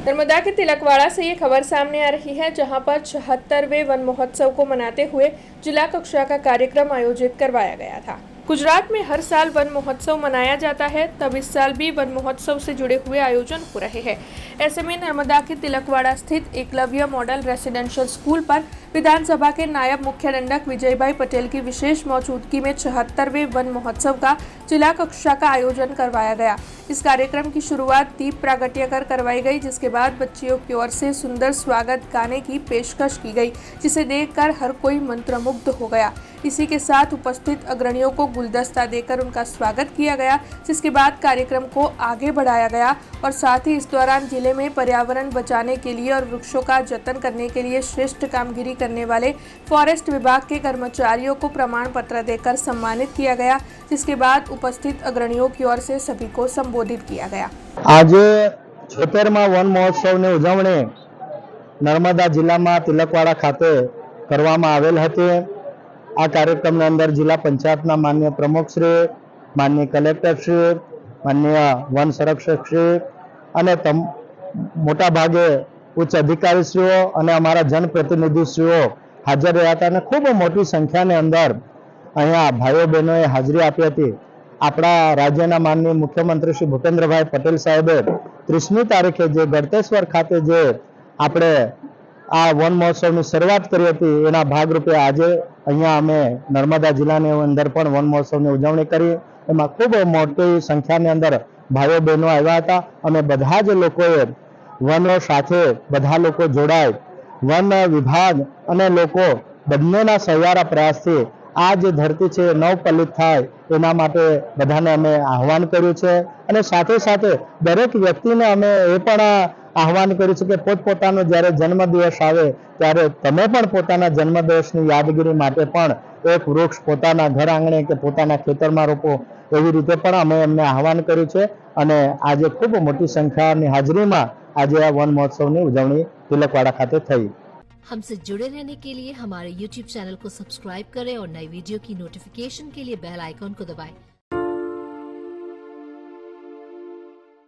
नर्मदा के तिलकवाड़ा से ये खबर सामने आ रही है, जहां पर 76वें वन महोत्सव को मनाते हुए जिला कक्षा का कार्यक्रम आयोजित करवाया गया था। गुजरात में हर साल वन महोत्सव मनाया जाता है, तब इस साल भी वन महोत्सव से जुड़े हुए आयोजन हो रहे हैं। ऐसे में नर्मदा के तिलकवाड़ा स्थित एकलव्य मॉडल रेसिडेंशियल स्कूल पर विधानसभा के नायब मुख्य दंडक विजयभाई पटेल की विशेष मौजूदगी में 76वें वन महोत्सव का जिला कक्षा का आयोजन करवाया गया। इस कार्यक्रम की शुरुआत दीप प्रागट्य कर करवाई गई, जिसके बाद बच्चियों की ओर से सुंदर स्वागत गाने की पेशकश की गई, जिसे देखकर हर कोई मंत्रमुग्ध हो गया। इसी के साथ उपस्थित अग्रणियों को गुलदस्ता देकर उनका स्वागत किया गया, जिसके बाद कार्यक्रम को आगे बढ़ाया गया और साथ ही इस दौरान जिले में पर्यावरण बचाने के लिए और वृक्षों का जतन करने के लिए श्रेष्ठ कामगिरी करने वाले फॉरेस्ट विभाग के कर्मचारियों को प्रमाण पत्र देकर सम्मानित किया गया, जिसके बाद उपस्थित अग्रणियों की ओर से सभी को संबोधित किया गया। आज 76मा वन महोत्सव ની ઉજવણી નર્મદા જિલ્લામાં તિલકવાડા ખાતે કરવામાં આવેલ હતી। આ કાર્યક્રમની અંદર જિલ્લા પંચાયતના માનનીય પ્રમુખશ્રી, માનનીય કલેક્ટરશ્રી, માનનીય વન સંરક્ષકશ્રી અને મોટા ભાગે ઉચ્ચ અધિકારીશ્રીઓ અને અમારા જનપ્રતિનિધિશ્રીઓ હાજર રહ્યા હતા અને ખૂબ મોટી સંખ્યાની અંદર અહીંયા ભાઈઓ બહેનોએ હાજરી આપી હતી। આપણા રાજ્યના માનનીય મુખ્યમંત્રી શ્રી ભૂપેન્દ્રભાઈ પટેલ સાહેબે 30મી તારીખે જે ગળતેશ્વર ખાતે જે આપણે આ વન મહોત્સવની શરૂઆત કરી હતી, એના ભાગરૂપે આજે અહીંયા અમે નર્મદા જિલ્લાની અંદર પણ વન મહોત્સવની ઉજવણી કરી। એમાં ખૂબ મોટી સંખ્યાની અંદર ભાઈઓ બહેનો આવ્યા હતા અને બધા જ લોકોએ વનો સાથે બધા લોકો જોડાય, વન વિભાગ અને લોકો બંનેના સહિયારા પ્રયાસથી આ જે ધરતી છે નવપલિત થાય એના માટે બધાને અમે આહવાન કર્યું છે અને સાથે સાથે દરેક વ્યક્તિને અમે એ પણ આહવાન કર્યું છે કે પોતપોતાનો જ્યારે જન્મદિવસ આવે ત્યારે તમે પણ પોતાના જન્મદિવસની યાદગીરી માટે પણ એક વૃક્ષ પોતાના ઘર આંગણે કે પોતાના ખેતરમાં રોપો, એવી રીતે પણ અમે એમને આહવાન કર્યું છે અને આજે ખૂબ મોટી સંખ્યાની હાજરીમાં આજે આ વન મહોત્સવની ઉજવણી તિલકવાડા ખાતે થઈ। हमसे जुड़े रहने के लिए हमारे YouTube चैनल को सब्सक्राइब करें और नई वीडियो की नोटिफिकेशन के लिए बेल आइकॉन को दबाएं।